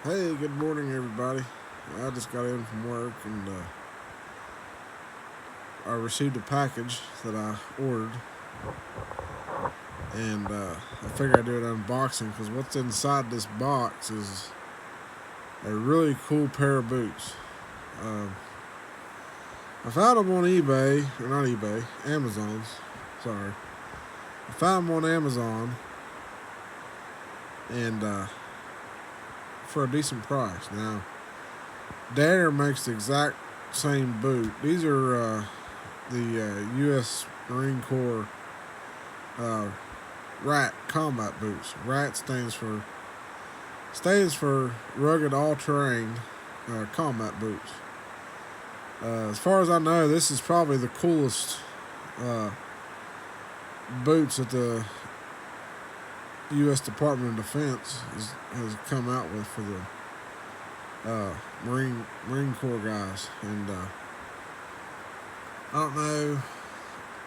Hey, good morning, everybody. I just got in from work and I received a package that I ordered, and I figured I'd do an unboxing because what's inside this box is a really cool pair of boots. Um, I found them on eBay, or not eBay, Amazon's. Sorry, I found them on Amazon, and for a decent price. Now, Danner makes the exact same boot. These are the U.S. Marine Corps RAT combat boots. RAT stands for rugged all-terrain combat boots. As far as I know, this is probably the coolest boots that the U.S. Department of Defense has come out with for the Marine Corps guys, and I don't know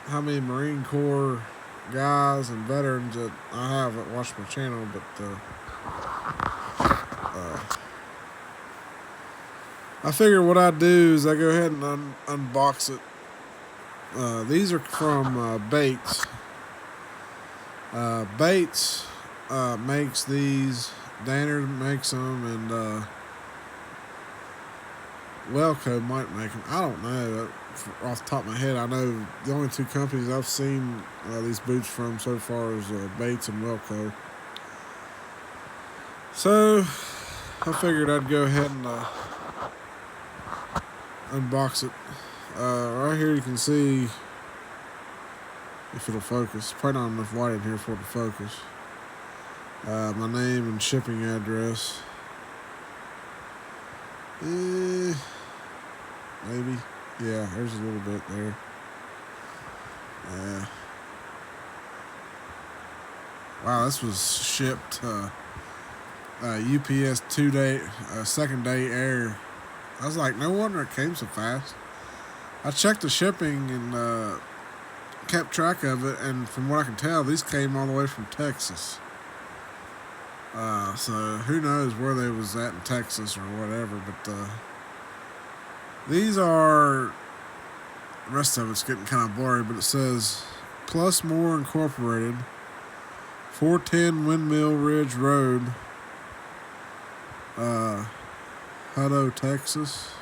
how many Marine Corps guys and veterans that I have that watch my channel, but I figure what I do is I go ahead and unbox it. These are from Bates. Bates makes these. Danner makes them, and Welco might make them. I don't know. Off the top of my head, I know the only two companies I've seen these boots from so far is Bates and Welco. So I figured I'd go ahead and unbox it. Right here you can see, if it'll focus. Probably not enough light in here for it to focus. My name and shipping address. Maybe. Yeah, there's a little bit there. Wow, this was shipped UPS 2-day, second day air. I was like, no wonder it came so fast. I checked the shipping and kept track of it, and from what I can tell, these came all the way from Texas. So who knows where they was at in Texas or whatever, but these are, the rest of it's getting kind of blurry, but it says Plus More Incorporated, 410 Windmill Ridge Road, Hutto, Texas.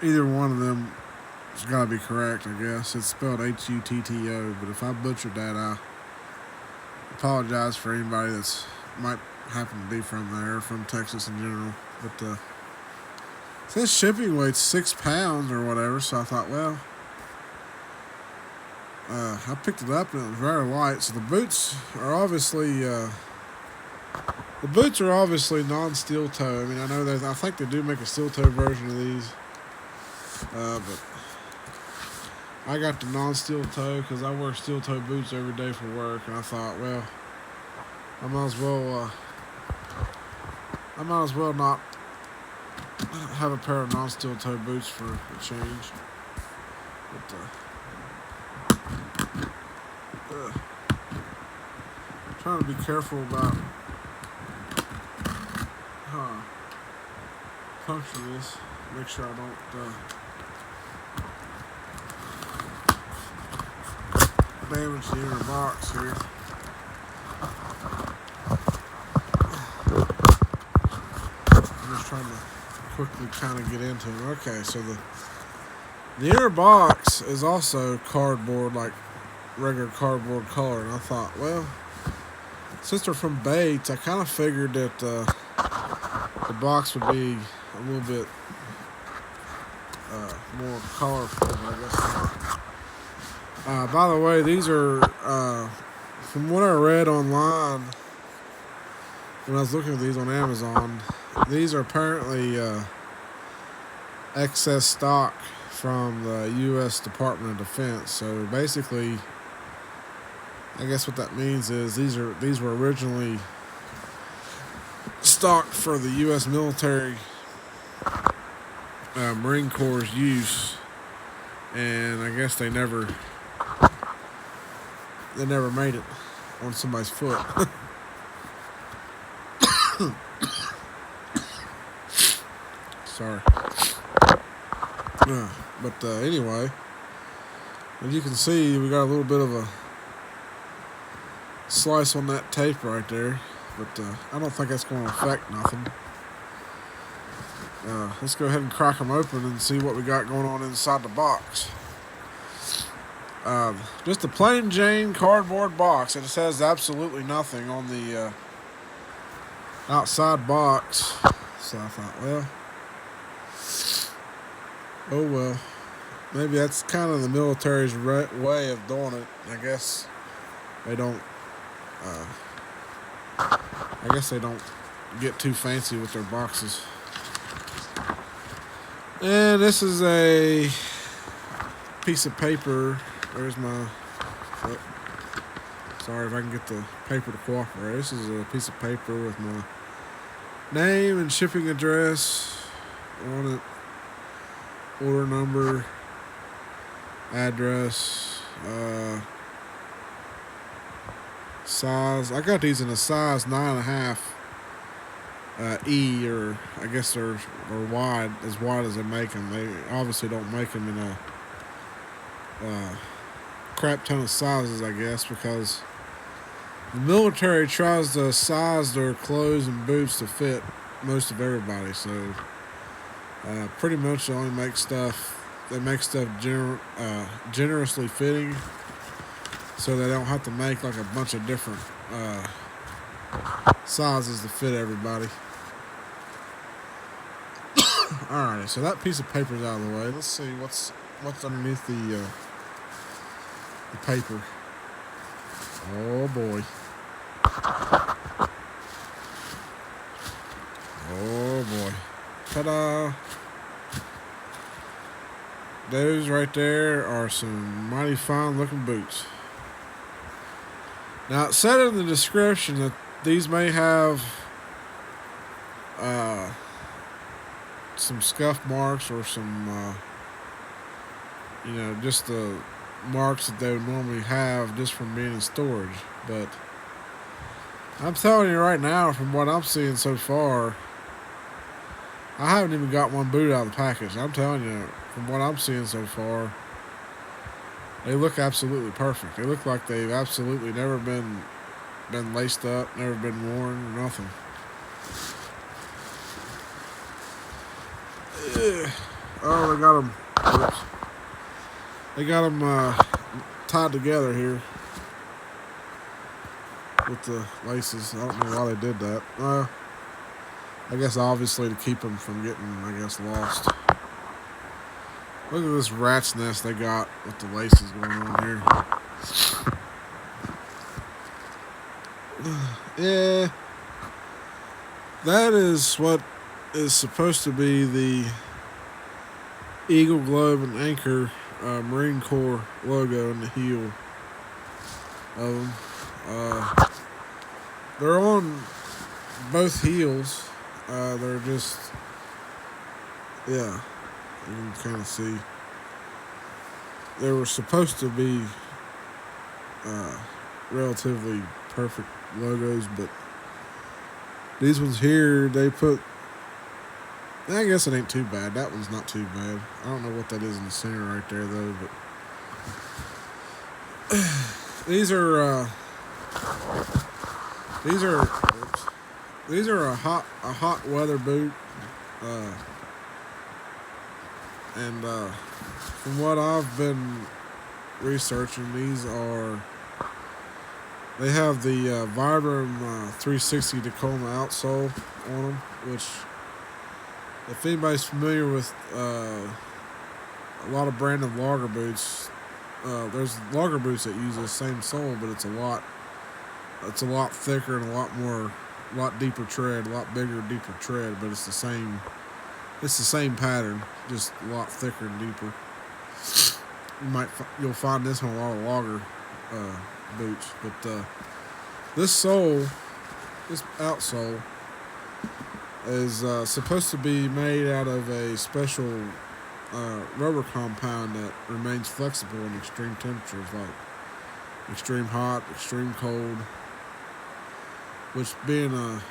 Either one of them has got to be correct, I guess. It's spelled Hutto, but if I butchered that, I apologize for anybody that's might happen to be from there, from Texas in general. But it says shipping weight's 6 pounds or whatever, so I thought, well, I picked it up and it was very light. So the boots are obviously non-steel toe. I mean, I think they do make a steel toe version of these, but I got the non-steel toe because I wear steel toe boots every day for work, and I thought, well, I might as well not have a pair of non-steel toe boots for a change. But trying to be careful about puncture this. Make sure I don't damage the inner box here. I'm just trying to quickly kind of get into it. Okay, so the inner box is also cardboard, like regular cardboard color, and I thought, well, since they're from Bates, I kind of figured that the box would be a little bit more colorful, I guess. By the way, these are, from what I read online when I was looking at these on Amazon, these are apparently excess stock from the U.S. Department of Defense. So basically, I guess what that means is these were originally stocked for the U.S. military, Marine Corps' use, and I guess they never made it. on somebody's foot. Sorry. But anyway, as you can see, we got a little bit of a slice on that tape right there, but I don't think that's going to affect nothing. Let's go ahead and crack them open and see what we got going on inside the box. Just a plain Jane cardboard box. It just has absolutely nothing on the outside box. So I thought, well, oh well. Maybe that's kind of the military's way of doing it. I guess they don't. I guess they don't get too fancy with their boxes. And this is a piece of paper. There's my. Oh, sorry if I can get the paper to cooperate. This is a piece of paper with my name and shipping address on it, order number, address, size. I got these in a size 9.5 E, or I guess they're wide as they make them. They obviously don't make them in a crap ton of sizes, I guess, because the military tries to size their clothes and boots to fit most of everybody. So pretty much they only make stuff. They make stuff generously fitting, so they don't have to make like a bunch of different sizes to fit everybody. Alright, so that piece of paper's out of the way. Let's see what's underneath the paper. Oh boy. Oh boy. Ta-da! Those right there are some mighty fine looking boots. Now it said in the description that these may have some scuff marks or some just the marks that they would normally have just from being in storage. But I'm telling you right now, from what I'm seeing so far, I haven't even got one boot out of the package. I'm telling you, from what I'm seeing so far, they look absolutely perfect. They look like they've absolutely never been laced up, never been worn, or nothing. Oh, they got them. Oops. They got them tied together here with the laces. I don't know why they did that. I guess obviously to keep them from getting, lost. Look at this rat's nest they got with the laces going on here. Yeah, that is what is supposed to be the Eagle, Globe, and Anchor Marine Corps logo in the heel of them. They're on both heels. They're just, yeah, you can kind of see. They were supposed to be relatively perfect logos, but these ones here, they put, I guess it ain't too bad. That one's not too bad. I don't know what that is in the center right there, though, but these are a hot weather boot, and from what I've been researching, they have the Vibram 360 Tacoma outsole on them, which, if anybody's familiar with a lot of brand of logger boots, there's logger boots that use the same sole, but it's a lot thicker and a lot deeper tread, a lot bigger, deeper tread, but it's the same pattern, just a lot thicker and deeper. You'll find this on a lot of logger boots, but this outsole is supposed to be made out of a special rubber compound that remains flexible in extreme temperatures, like extreme hot, extreme cold. Which being a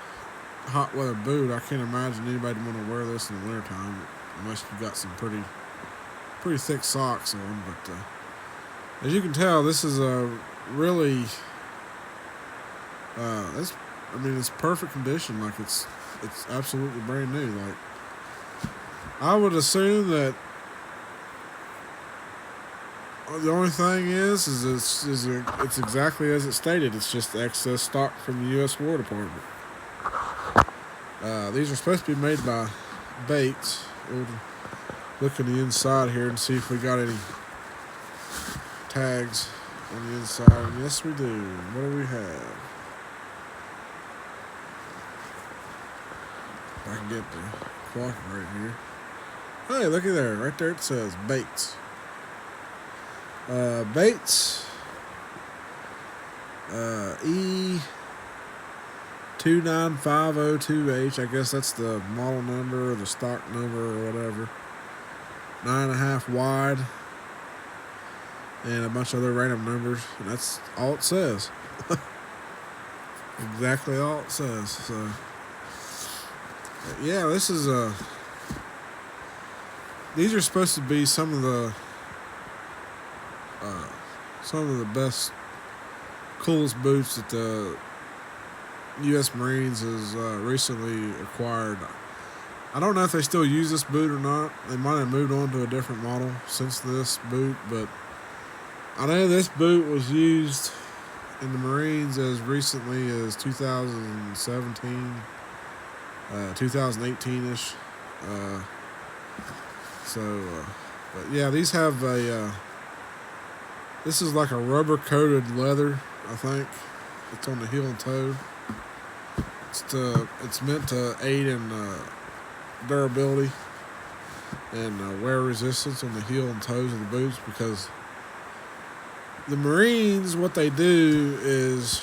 hot weather boot, I can't imagine anybody want to wear this in the wintertime unless you got some pretty thick socks on. But as you can tell, this is a really it's perfect condition. Like it's absolutely brand new. Like I would assume that the only thing is it's exactly as it stated. It's just excess stock from the U.S. War Department. These are supposed to be made by Bates. We'll look in the inside here and see if we got any tags on the inside. And yes, we do. What do we have? If I can get the clock right here. Hey, look at there. Right there it says Bates. Bates E29502H. I guess that's the model number or the stock number or whatever. 9.5 wide. And a bunch of other random numbers. And that's all it says. Exactly all it says. So, yeah, this is these are supposed to be some of the best, coolest boots that the U.S. Marines has recently acquired. I don't know if they still use this boot or not. They might have moved on to a different model since this boot, but I know this boot was used in the Marines as recently as 2017, 2018-ish. But yeah, these have this is like a rubber-coated leather, I think. It's on the heel and toe. It's meant to aid in durability and wear resistance on the heel and toes of the boots, because the Marines, what they do is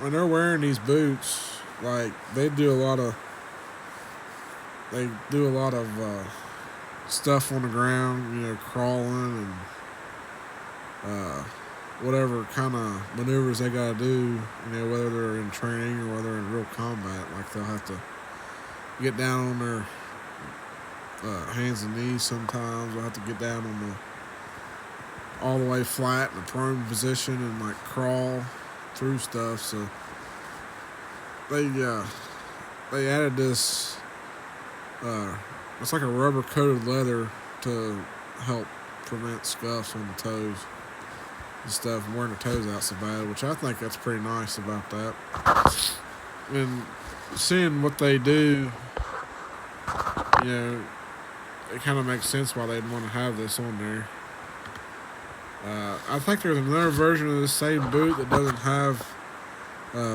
when they're wearing these boots, like they do a lot of stuff on the ground, crawling and whatever kind of maneuvers they got to do, whether they're in training or whether they're in real combat. Like they'll have to get down on their hands and knees sometimes. They'll have to get down on all the way flat in a prone position and like crawl through stuff. So they added this. It's like a rubber coated leather to help prevent scuffs on the toes and stuff, and wearing the toes out so bad, which I think that's pretty nice about that. And seeing what they do, it kind of makes sense why they'd want to have this on there. I think there's another version of the same boot that doesn't have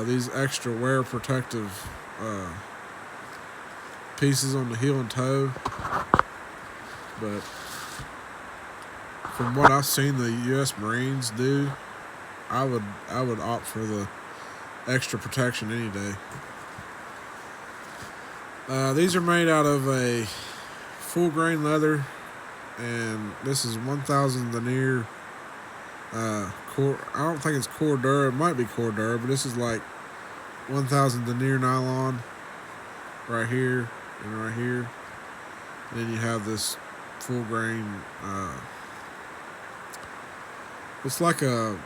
these extra wear protective pieces on the heel and toe, but from what I've seen the U.S. Marines do, I would opt for the extra protection any day. These are made out of a full grain leather, and this is 1000 denier core. I don't think it's core dur. It might be core dur, but this is like 1000 denier nylon right here and right here. And then you have this full grain. It's like a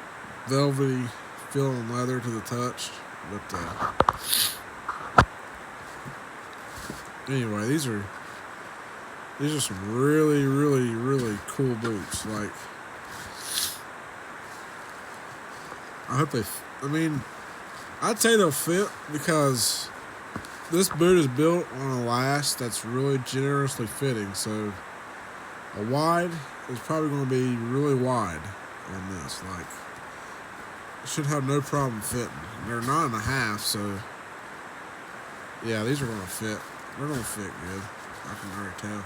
velvety feeling leather to the touch, but anyway, these are some really, really, really cool boots. Like, I hope I'd say they'll fit, because this boot is built on a last that's really generously fitting. So a wide is probably going to be really wide on this. Like, it should have no problem fitting. They're 9.5, so yeah, these are going to fit. They're going to fit good. I can already tell.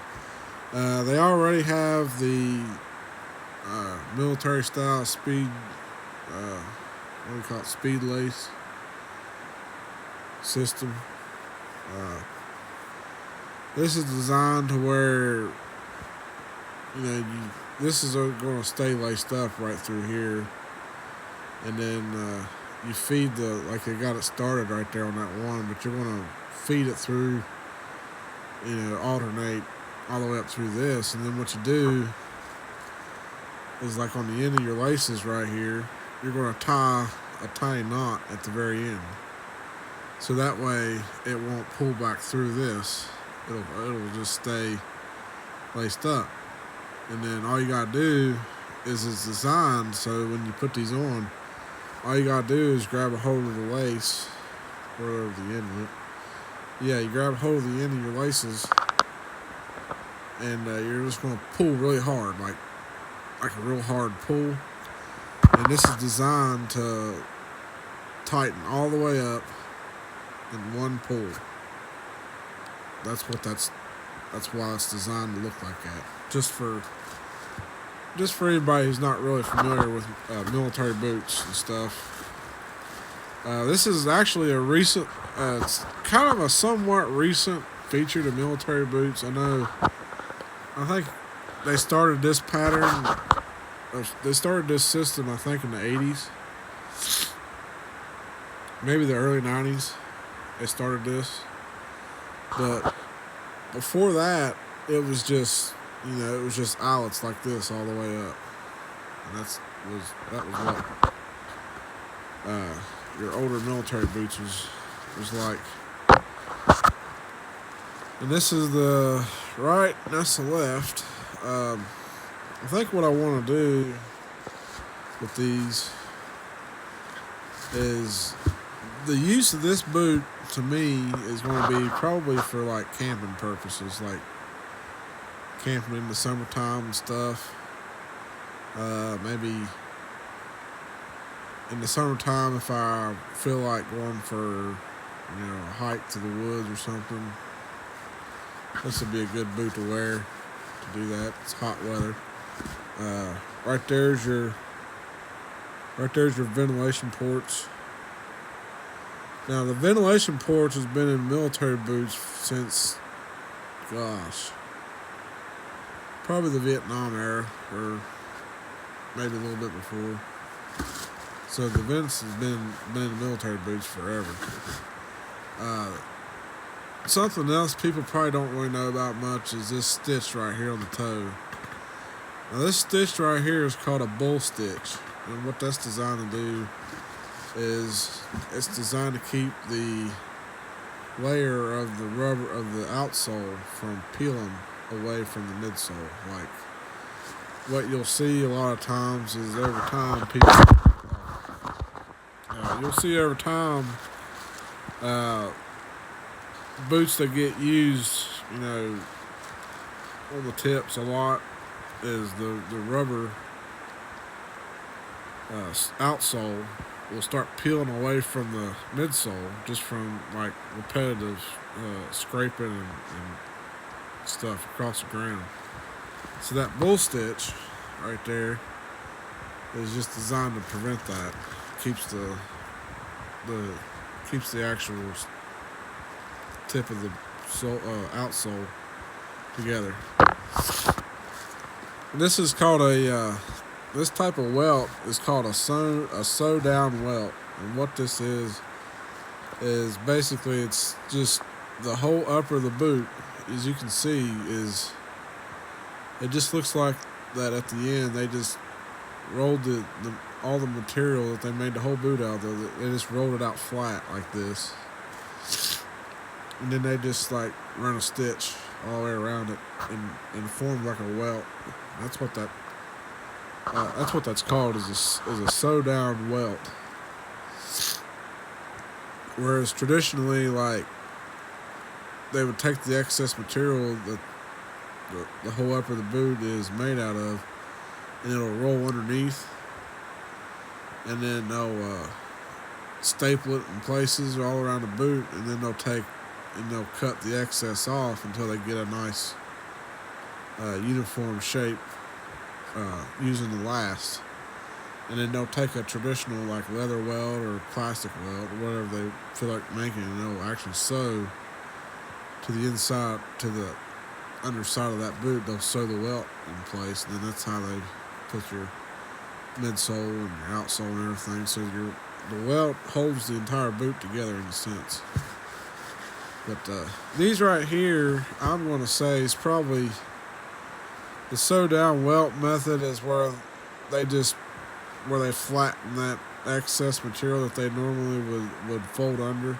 They already have the military style speed, what do you call it, speed lace system. This is designed to where, this is going to stay laced up right through here. and then you feed like they got it started right there on that one, but you're gonna feed it through, alternate all the way up through this, and then what you do is like on the end of your laces right here, you're gonna tie a tiny knot at the very end, so that way it won't pull back through this. It'll just stay laced up, and then all you gotta do is it's designed so when you put these on, all you gotta do is grab a hold of the lace, wherever the end of it. Yeah, you grab a hold of the end of your laces, and you're just gonna pull really hard, like a real hard pull. And this is designed to tighten all the way up in one pull. That's why it's designed to look like that. Just for anybody who's not really familiar with military boots and stuff. This is actually a recent, it's kind of a somewhat recent feature to military boots. I think they started this pattern, they started this system, I think, in the 80s. Maybe the early 90s they started this. But before that, it was just, eyelets like this all the way up. And that was what your older military boots was like. And this is the right, and that's the left. I think what I want to do with these is the use of this boot to me is going to be probably for like camping purposes, like camping in the summertime and stuff. Maybe in the summertime if I feel like going for a hike to the woods or something. This would be a good boot to wear to do that. It's hot weather. Right there's your ventilation ports. Now the ventilation ports has been in military boots since, probably the Vietnam era, or maybe a little bit before. So the vents has been in military boots forever. Something else people probably don't really know about much is this stitch right here on the toe. Now this stitch right here is called a bull stitch, and what that's designed to do is it's designed to keep the layer of the rubber of the outsole from peeling away from the midsole. Like what you'll see a lot of times is over time boots that get used, on the tips a lot is the rubber outsole will start peeling away from the midsole just from like repetitive scraping and stuff across the ground. So that bull stitch right there is just designed to prevent that. Keeps the actual tip of the outsole together. And this is called this type of welt is called a sew down welt. And what this is basically it's just the whole upper of the boot, as you can see, it just looks like that at the end they just rolled all the material that they made the whole boot out of. They just rolled it out flat like this. And then they just like run a stitch all the way around it and form like a welt. That's what that's called is a sew down welt. Whereas traditionally, like they would take the excess material that the whole upper of the boot is made out of, and it'll roll underneath, and then they'll staple it in places all around the boot, and then they'll cut the excess off until they get a nice uniform shape using the last. And then they'll take a traditional like leather welt or plastic welt or whatever they feel like making, and they'll actually sew to the inside, to the underside of that boot. They'll sew the welt in place, and then that's how they put midsole and your outsole and everything. So the welt holds the entire boot together in a sense. But these right here, I'm going to say is probably the sew down welt method is where they flatten that excess material that they normally would fold under,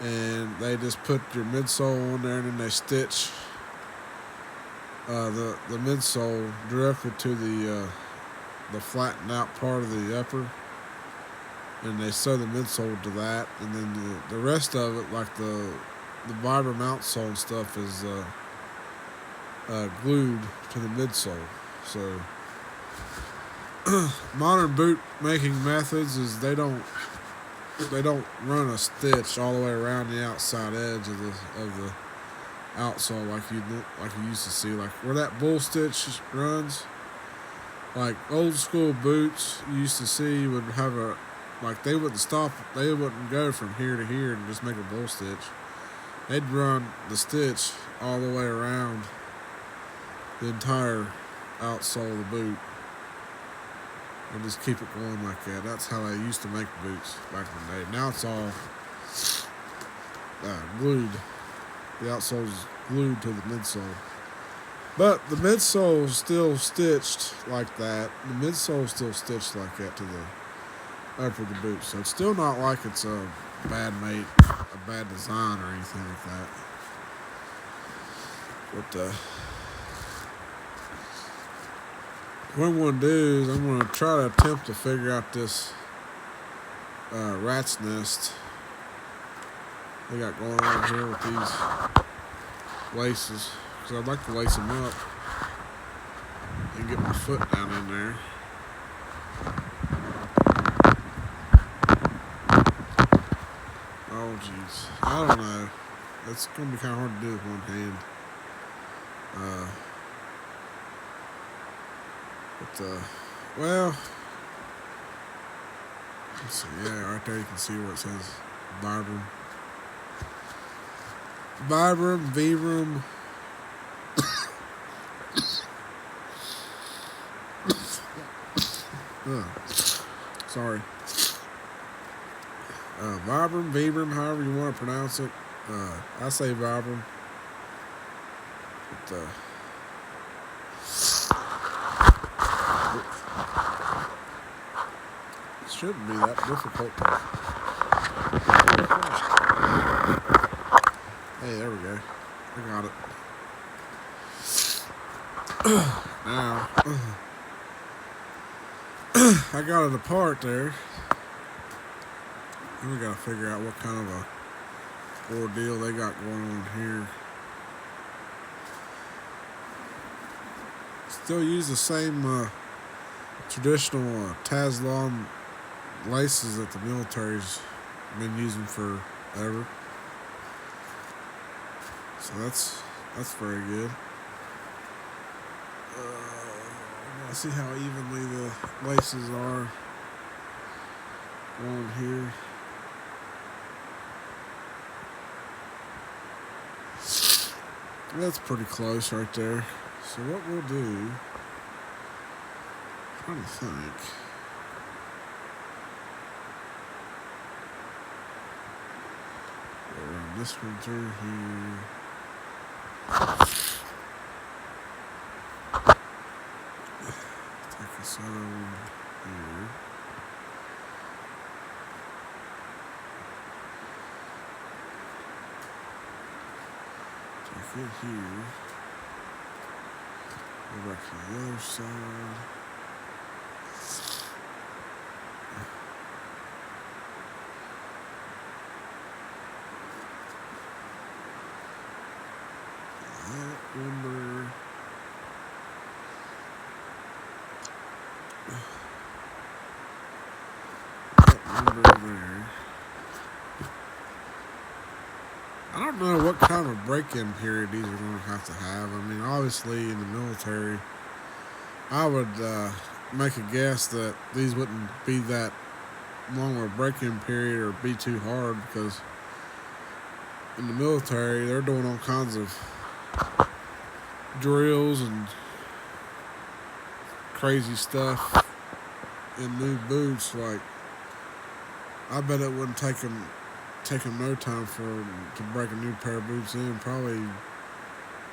and they just put your midsole on there, and then they stitch the midsole directly to the flattened out part of the upper, and they sew the midsole to that, and then the rest of it, like the Vibram outsole and stuff, is glued to the midsole. So modern boot making methods is they don't run a stitch all the way around the outside edge of the outsole like you used to see, like where that bull stitch runs. Like old school boots you used to see would have they wouldn't go from here to here and just make a bull stitch. They'd run the stitch all the way around the entire outsole of the boot and just keep it going like that. That's how they used to make boots back in the day. Now it's all glued. The outsole is glued to the midsole. But the midsole is still stitched like that. The midsole is still stitched like that to the upper of the boot. So it's still not like it's a bad design or anything like that. But what I'm going to do is I'm going to try to attempt to figure out this rat's nest they got going on here with these laces, because I'd like to lace them up and get my foot down in there. Oh jeez, I don't know. It's going to be kind of hard to do with one hand. Well, let's see. Yeah, right there you can see where it says Vibram. Vibram. Sorry. Vibram, however you want to pronounce it. I say Vibram. But, it shouldn't be that difficult. Hey, there we go. I got it. Now, I got it apart there. And we gotta figure out what kind of a ordeal they got going on here. Still use the same traditional Taslon laces that the military's been using forever. So that's very good. Let's see how evenly the laces are on here. That's pretty close right there. So what we'll do, I'm trying to think. Go around this one through here. Take this other one here. Take it here. Go back to the other side. That number. That number there. I don't know what kind of break-in period these are going to have. I mean, obviously in the military, I would make a guess that these wouldn't be that long of a break-in period or be too hard, because in the military, they're doing all kinds of drills and crazy stuff in new boots, like I bet it wouldn't take them no time to break a new pair of boots in. Probably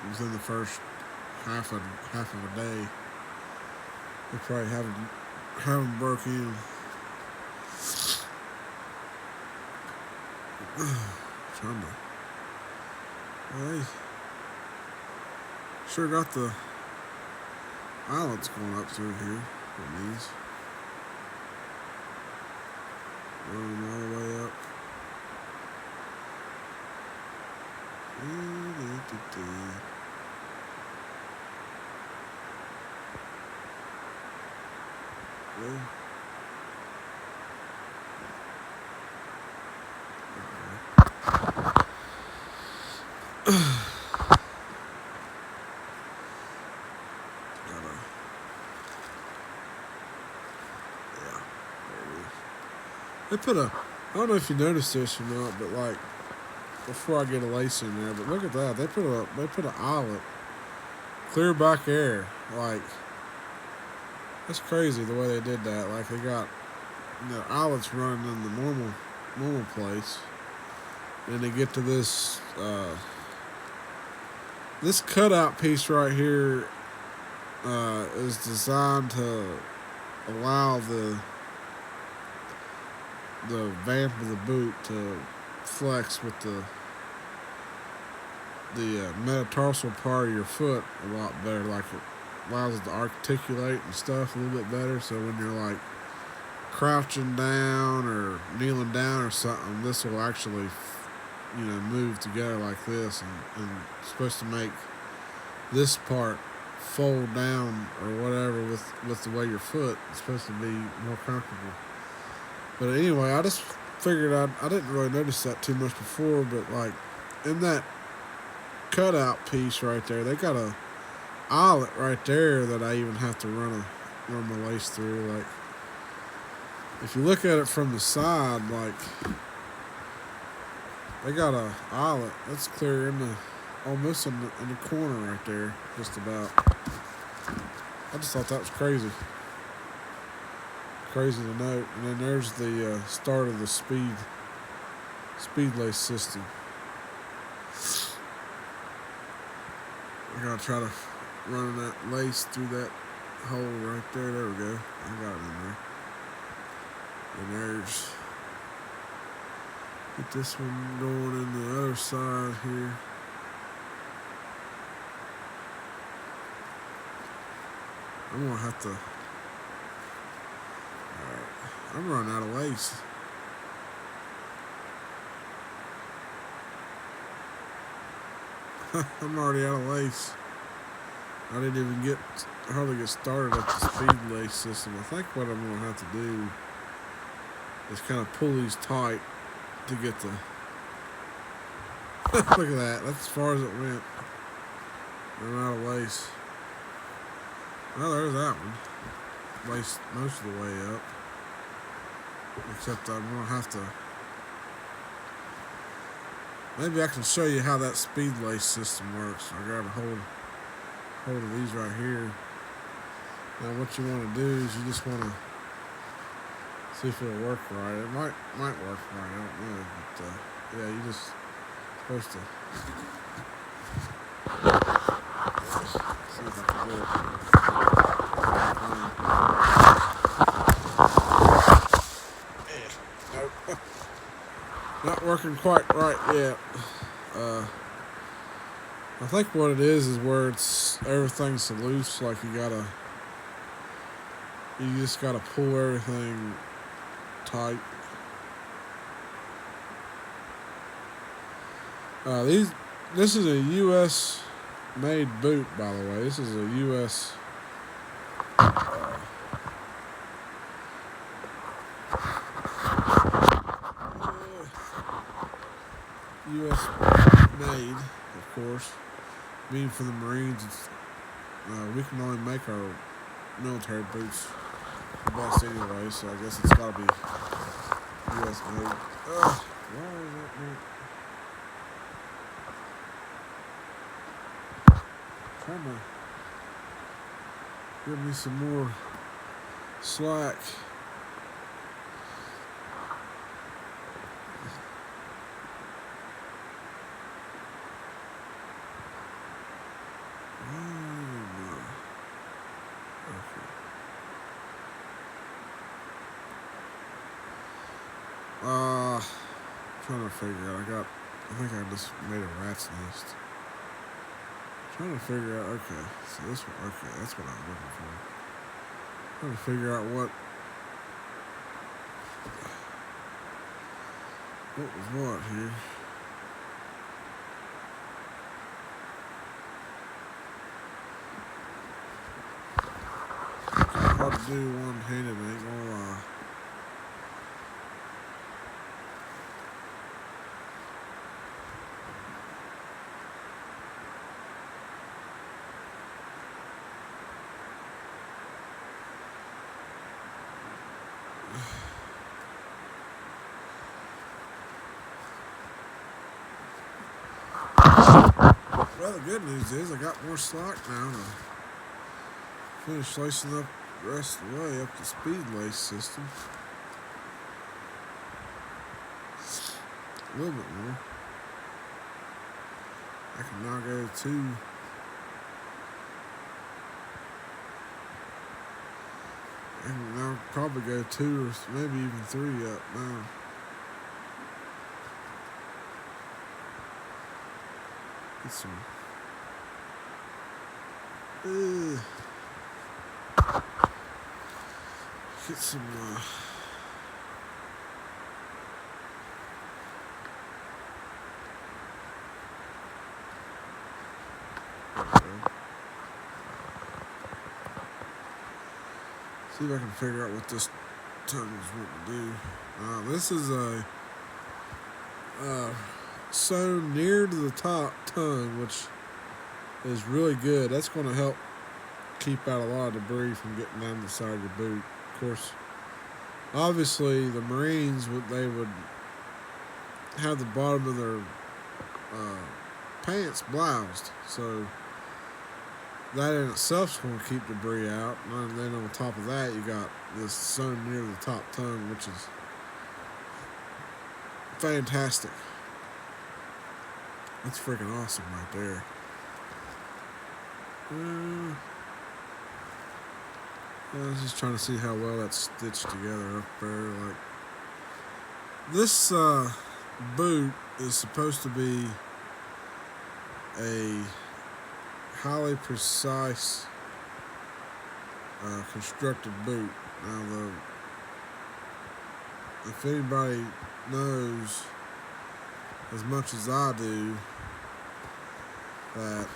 within the first half of a day. They probably have them broke in. Trying to. Well, they sure got the eyelets going up through here on these. Running all the way up. Yeah. They put a, I don't know if you noticed this or not, but like, before I get a lace in there, but look at that. They put an eyelet, clear back air. Like, that's crazy the way they did that. Like, they got the eyelets running in the normal place. And they get to this, this cutout piece right here, is designed to allow the vamp of the boot to flex with the metatarsal part of your foot a lot better. Like, it allows it to articulate and stuff a little bit better. So when you're like crouching down or kneeling down or something, this will actually, move together like this, and it's supposed to make this part fold down or whatever with the way your foot is supposed to be more comfortable. But anyway, I just figured I didn't really notice that too much before, but like in that cutout piece right there, they got a eyelet right there that I even have to run my lace through. Like, if you look at it from the side, like, they got a eyelet that's clear almost in the corner right there, just about. I just thought that was crazy to note. And then there's the start of the speed lace system. I gotta try to run that lace through that hole right there. There we go. I got it in there. And there's, get this one going in the other side here. I'm gonna have to. I'm running out of lace. I'm already out of lace. I didn't even hardly get started at the speed lace system. I think what I'm gonna have to do is kind of pull these tight to get the. Look at that. That's as far as it went. I'm out of lace. Well, there's that one. Laced most of the way up. Except I'm going to have to... Maybe I can show you how that speed lace system works. I grab a hold of these right here. Now what you want to do is you just want to see if it'll work right. It might work right, I don't know. But yeah, you just supposed to... See if I can do it. Not working quite right yet. I think what it is where everything's so loose. Like you just gotta pull everything tight. This is a U.S. made boot, by the way. This is a U.S. U.S. made, of course. Being for the Marines, we can only make our military boots the best anyway, so I guess it's got to be U.S. made. Why is that not? Trying to give me some more slack. Trying to figure out. I think I just made a rat's nest. Trying to figure out. Okay, so this one. Okay, that's what I'm looking for. Trying to figure out what was what here. Hard to do one-handed, I ain't gonna lie. Well, the good news is I got more slack now to finish lacing up the rest of the way up the speed lace system. A little bit more. I can now go I can now probably go 2 or maybe even 3 up now. Get some. Get some. See if I can figure out what this tongue is wanting to do. This is a sewn near to the top tongue, which is really good. That's going to help keep out a lot of debris from getting down the side of your boot. Of course, obviously the Marines they would have the bottom of their pants bloused, so that in itself is going to keep debris out. And then on top of that, you got this sewn near the top tongue, which is fantastic. That's freaking awesome right there. I was just trying to see how well that's stitched together up there. Like, this boot is supposed to be a highly precise constructed boot. Now, if anybody knows as much as I do that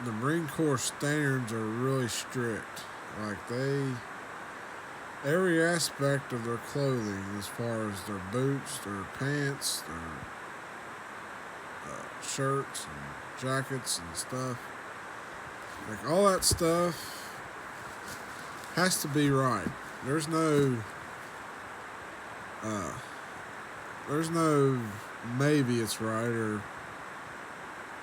the Marine Corps standards are really strict. Like, every aspect of their clothing, as far as their boots, their pants, their shirts and jackets and stuff, like, all that stuff has to be right. There's no maybe it's right or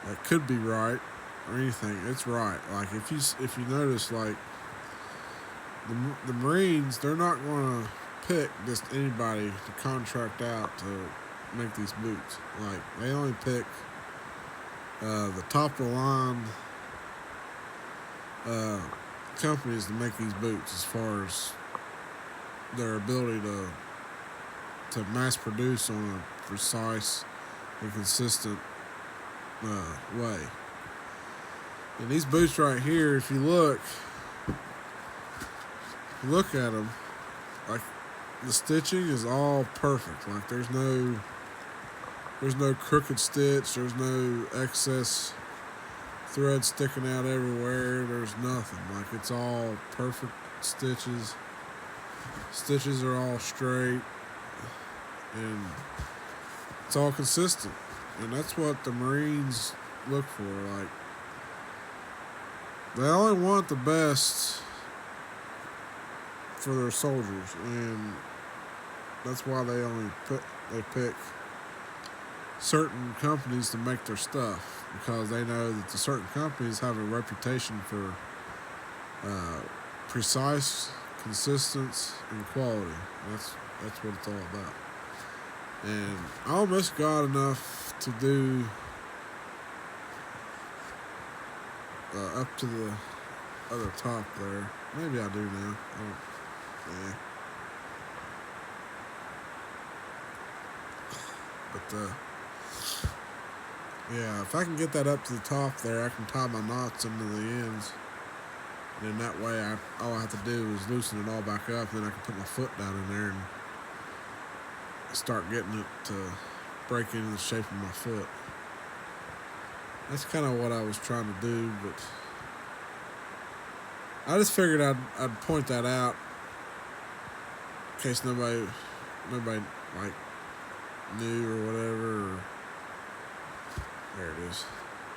it could be right or anything. It's right. Like, if you notice, like, the Marines, they're not going to pick just anybody to contract out to make these boots. Like, they only pick the top of the line companies to make these boots, as far as their ability to mass produce on a precise and consistent way. And these boots right here, if you look at them, like, the stitching is all perfect. Like, there's no crooked stitch, there's no excess thread sticking out everywhere, there's nothing. Like, it's all perfect stitches. Stitches are all straight, and it's all consistent. And that's what the Marines look for. Like, they only want the best for their soldiers, and that's why they pick certain companies to make their stuff, because they know that the certain companies have a reputation for precise, consistency, and quality. That's what it's all about. And I almost got enough to do up to the other top there. Maybe I do now. But yeah, if I can get that up to the top there, I can tie my knots into the ends. And then that way, all I have to do is loosen it all back up. Then I can put my foot down in there and start getting it to break into the shape of my foot. That's kind of what I was trying to do, but I just figured I'd point that out in case nobody like knew or whatever. Or, there it is,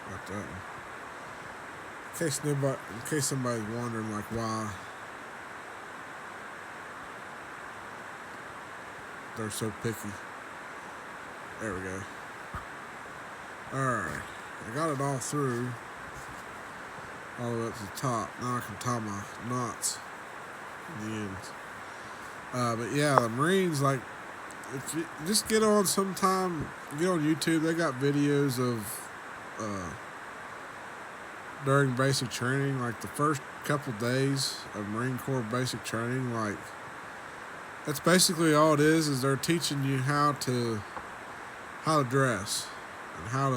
got that one. In case somebody's wondering like why they're so picky. There we go. Alright, I got it all through, all the way up to the top. Now I can tie my knots in the ends. But yeah, the Marines, like, if you just get on sometime, get on YouTube, they got videos of during basic training, like the first couple days of Marine Corps basic training, like, that's basically all it is they're teaching you how to dress and how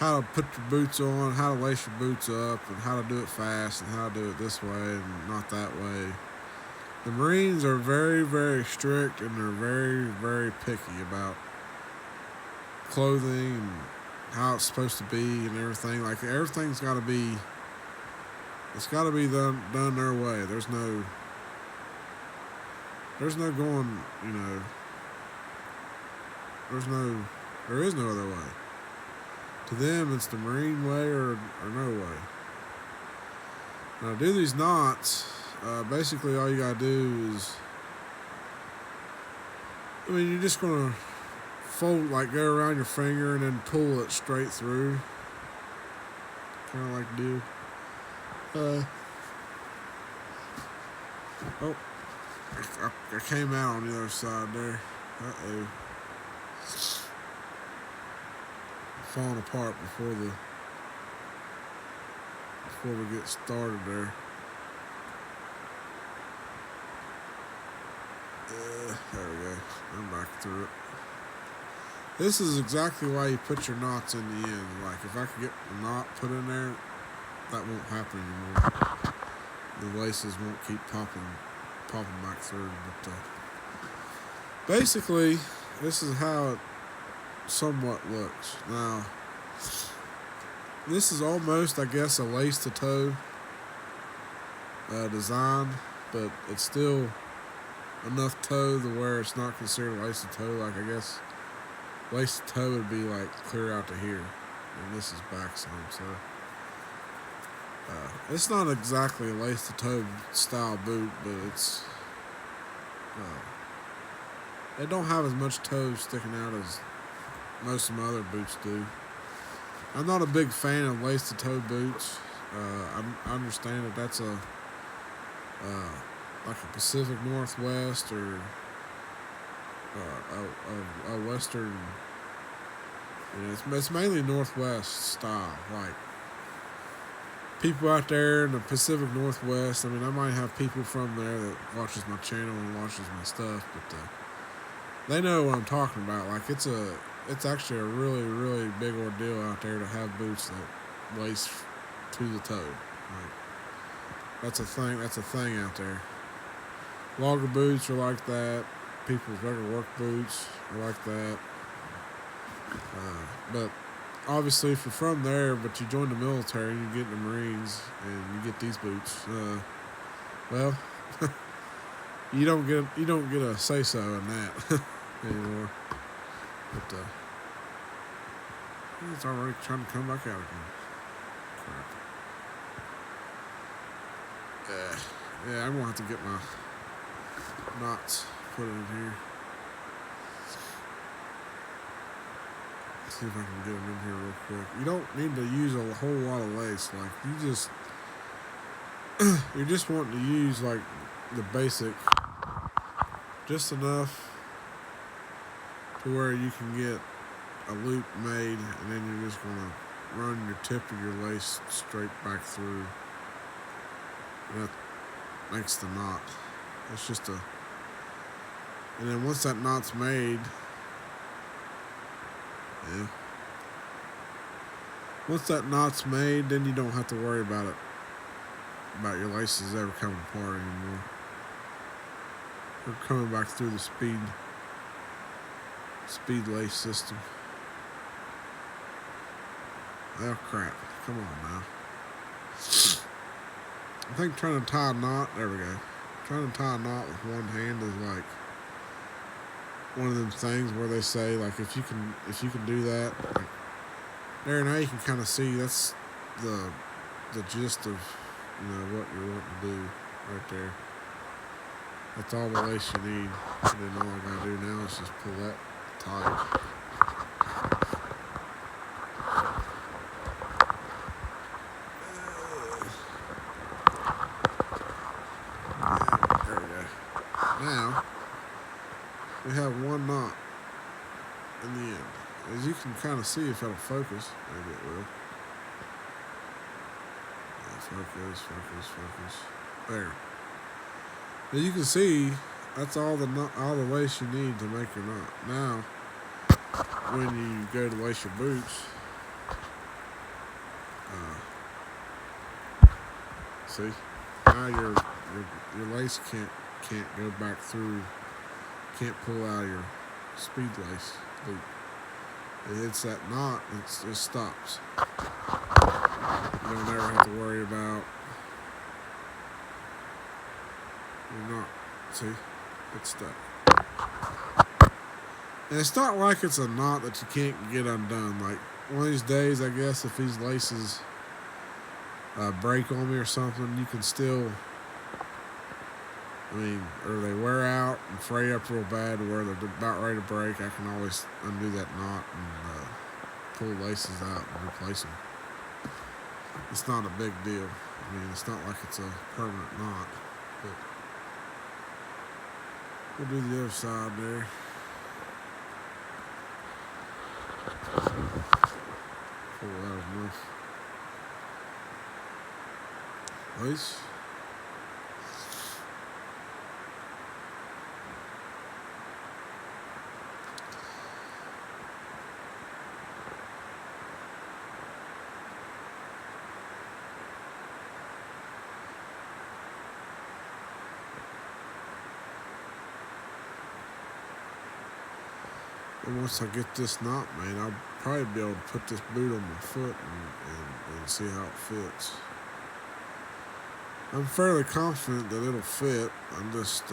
to put your boots on, how to lace your boots up, and how to do it fast and how to do it this way and not that way. The Marines are very, very strict, and they're very, very picky about clothing and how it's supposed to be and everything. Like, everything's got to be, it's got to be done their way. There going, you know, there is no other way. To them, it's the Marine way or no way. Now, to do these knots, basically all you gotta do is, you're just gonna fold, like, go around your finger and then pull it straight through. Kind of like do. Oh, I came out on the other side there. Uh-oh. Falling apart before we get started there. There we go. I'm back through it. This is exactly why you put your knots in the end. Like, if I could get the knot put in there, that won't happen anymore. The laces won't keep popping back through. But basically, this is how it somewhat looks. Now, this is almost, I guess, a lace-to-toe design, but it's still enough toe to where it's not considered lace-to-toe. Like, I guess lace-to-toe would be like clear out to here, and this is back some, so it's not exactly a lace-to-toe style boot, but it's they don't have as much toe sticking out as most of my other boots do. I'm not a big fan of lace-to-toe boots. I understand that that's a like a Pacific Northwest or a Western. You know, it's mainly Northwest style. Like, people out there in the Pacific Northwest. I mean, I might have people from there that watches my channel and watches my stuff, but they know what I'm talking about. Like, it's actually a really, really big ordeal out there to have boots that lace to the toe. Like, that's a thing. That's a thing out there. Logger boots are like that. People's regular work boots are like that. But obviously, if you're from there, but you join the military and you get in the Marines and you get these boots, well, you don't get a say so in that anymore. But it's already trying to come back out again. Crap. Yeah, I'm gonna have to get my knots put in here. See if I can get them in here real quick. You don't need to use a whole lot of lace. Like, you're just wanting to use like the basic, just enough to where you can get a loop made, and then you're just gonna run your tip of your lace straight back through. And that makes the knot. It's just and then once that knot's made, Yeah. Once that knot's made, then you don't have to worry about it, about your laces ever coming apart anymore. Or coming back through the speed lace system. Oh crap. Come on now. I think trying to tie a knot, there we go. Trying to tie a knot with one hand is like one of them things where they say, like, if you can do that, like, there now you can kind of see that's the gist of, you know, what you're wanting to do right there. That's all the lace you need. And then all I gotta do now is just pull that tight. There we go. Now we have one knot in the end. As you can kind of see, if it'll focus, maybe it will. Yeah, focus. There. As you can see, that's all the lace you need to make your knot. Now, when you go to lace your boots, see, now your lace can't go back through, can't pull out your speed lace loop. It hits that knot, it stops. You don't ever have to worry about your knot. See, it's stuck. And it's not like it's a knot that you can't get undone. Like, one of these days, I guess, if these laces break on me or something, you can still, I mean, or they wear out and fray up real bad to where they're about ready to break, I can always undo that knot and pull laces out and replace them. It's not a big deal. I mean, it's not like it's a permanent knot, but we'll do the other side there. Pull that enough. Lace. And once I get this knot made, I'll probably be able to put this boot on my foot and see how it fits. I'm fairly confident that it'll fit. I'm just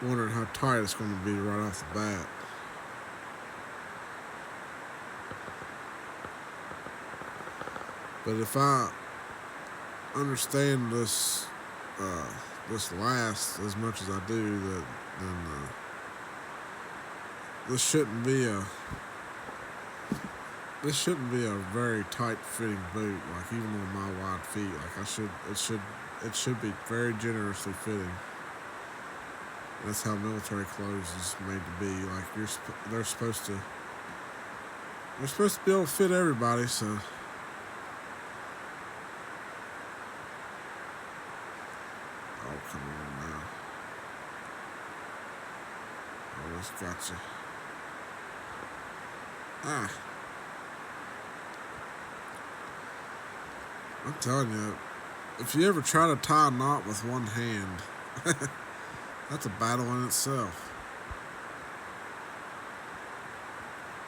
wondering how tight it's going to be right off the bat. But if I understand this last as much as I do, then this shouldn't be a very tight fitting boot. Like, even on my wide feet, like it should be very generously fitting. That's how military clothes is made to be. Like, they're supposed to be able to fit everybody. So, oh, come on now. Always gotcha. I'm telling you, if you ever try to tie a knot with one hand, that's a battle in itself.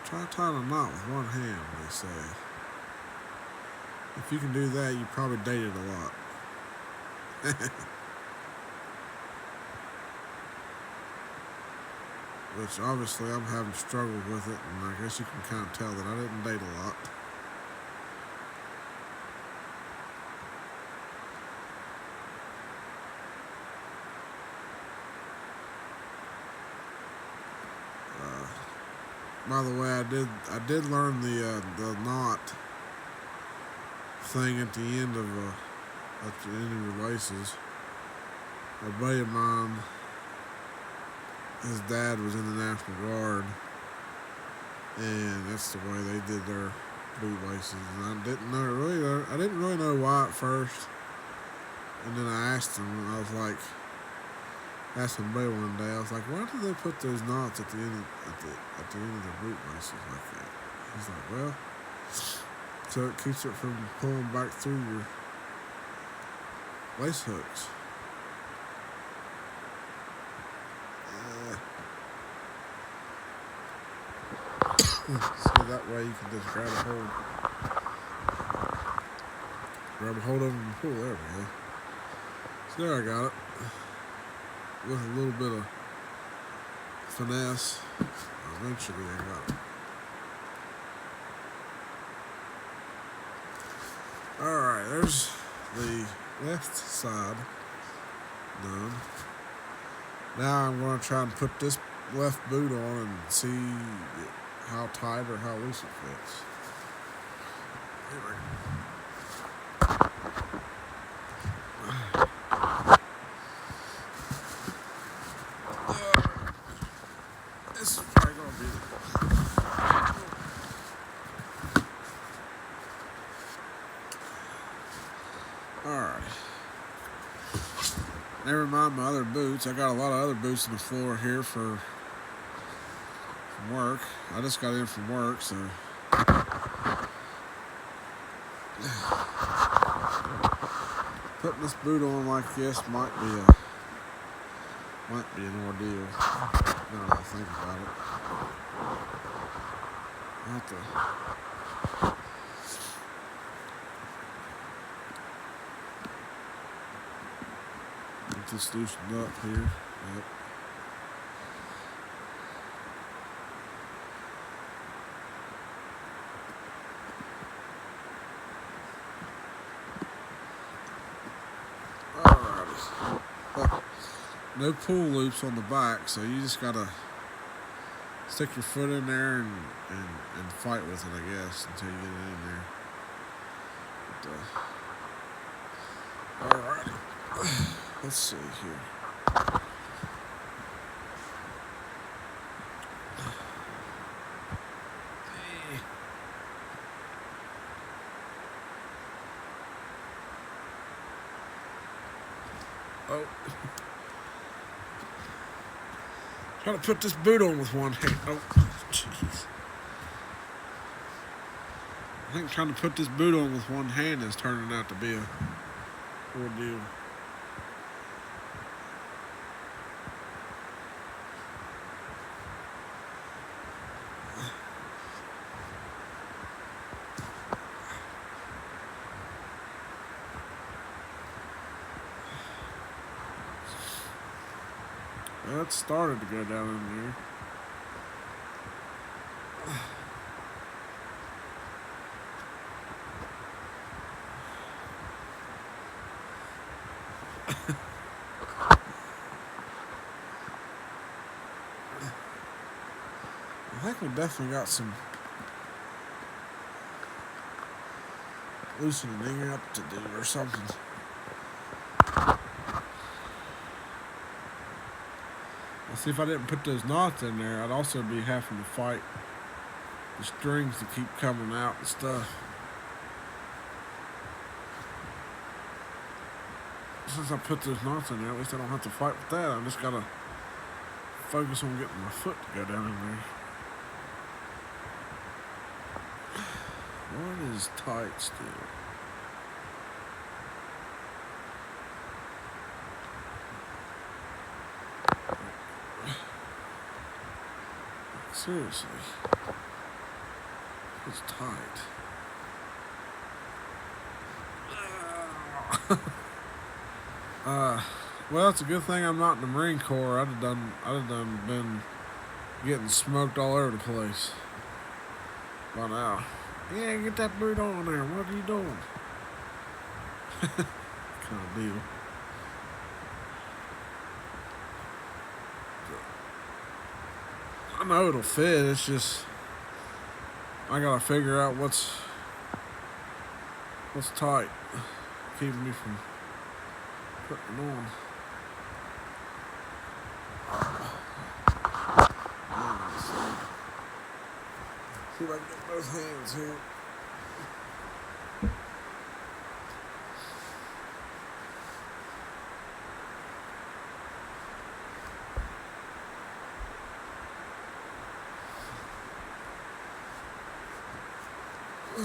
Try tying a knot with one hand, they say. If you can do that, you probably dated a lot. Which, obviously, I'm having struggled with it, and I guess you can kind of tell that I didn't date a lot. By the way, I did learn the knot thing at the end of your laces. A buddy of mine, his dad was in the National Guard, and that's the way they did their boot laces. And I didn't really know why at first. And then I asked him, and I was like, asked my brother one day. I was like, "Why do they put those knots at the end of the boot laces like that?" He's like, "Well, so it keeps it from pulling back through your lace hooks." So that way you can just grab a hold of them and pull. There we go. So there I got it. With a little bit of finesse, eventually I got it. Alright, there's the left side done. Now I'm going to try and put this left boot on and see how tight or how loose it fits. Here we go. This is probably going to be alright. Never mind my other boots. I got a lot of other boots on the floor here from work. I just got in from work, so putting this boot on like this might be an ordeal. Now that I think about it, I have to get this loosened up here. Yep. No pull loops on the back, so you just gotta stick your foot in there and fight with it, I guess, until you get it in there. But, alright, let's see here. Oh. Trying to put this boot on with one hand. Oh, jeez. I think trying to put this boot on with one hand is turning out to be a ordeal. Well, it started to go down in there. I think we definitely got some loosening up to do or something. See, if I didn't put those knots in there, I'd also be having to fight the strings to keep coming out and stuff. Since I put those knots in there, at least I don't have to fight with that. I just gotta focus on getting my foot to go down in there. What is tight still? Seriously, it's tight. Well, it's a good thing I'm not in the Marine Corps. I'd have done been getting smoked all over the place by now. Yeah, get that boot on there. What are you doing? Kind of deal. I know it'll fit. It's just I gotta figure out what's tight, keeping me from putting it on. See if I can get both hands here. I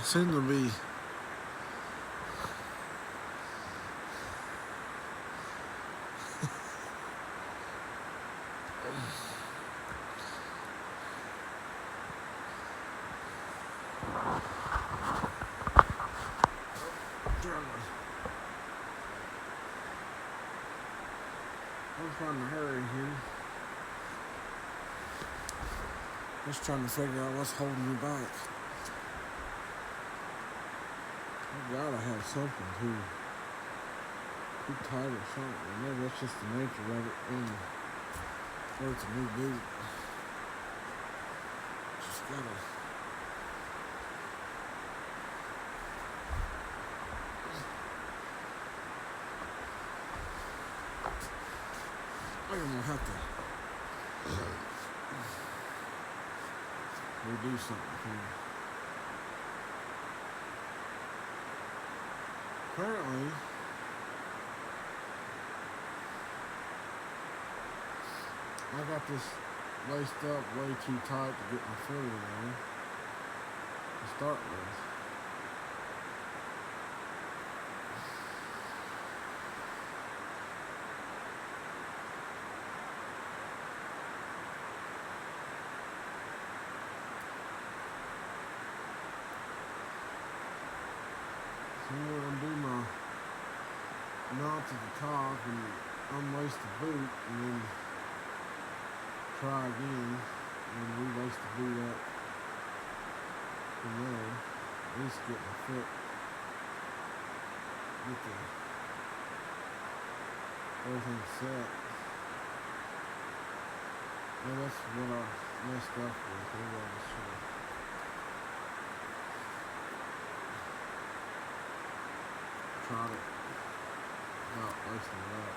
seem to be I'm trying to hurry here. Just trying to figure out what's holding me back. I gotta have something too tight or something. Maybe that's just the nature of it. Or it's a new boot. Just gotta. I'm gonna have to redo something here. Apparently, I got this laced up way too tight to get my foot in there to start with. So I'm going to do my knots at the top and unlace the boot and then try again and relace the boot up from there. At least get my foot, get everything set. And that's what I messed up with. Maybe I just should have tried it without lacing it up.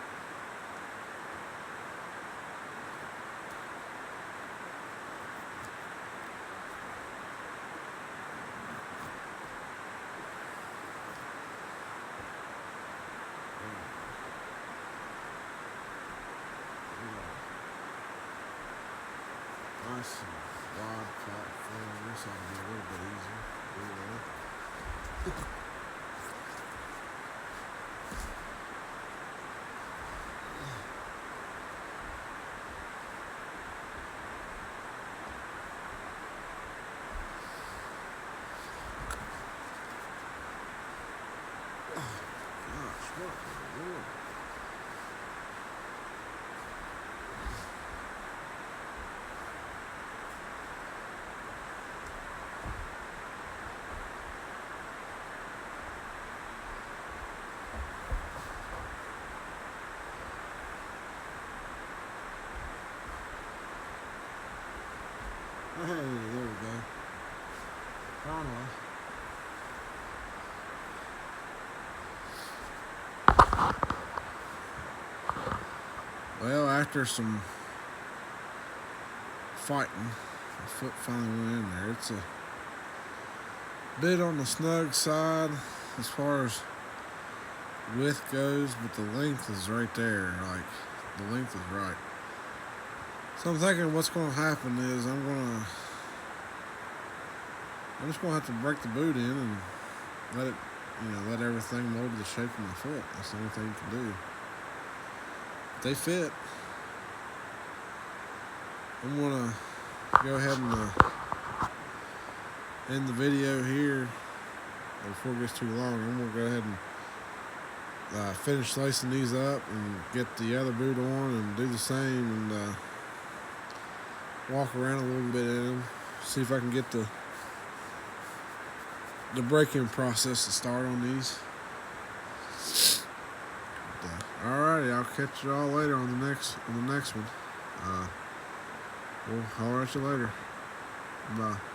Nice and wide platform. This ought to be a little bit easier. Gosh, what in the world? Hey, there we go. Finally. Well, after some fighting, my foot finally went in there. It's a bit on the snug side as far as width goes, but the length is right there. Like, the length is right. So I'm thinking what's going to happen is I'm just going to have to break the boot in and let it let everything mold to the shape of my foot. That's the only thing you can do. If they fit, I'm gonna go ahead and end the video here before it gets too long. I'm gonna go ahead and finish lacing these up and get the other boot on and do the same and walk around a little bit in them, see if I can get the braking process to start on these. Alrighty, I'll catch you all later on the next one. We'll holler at you later. Bye.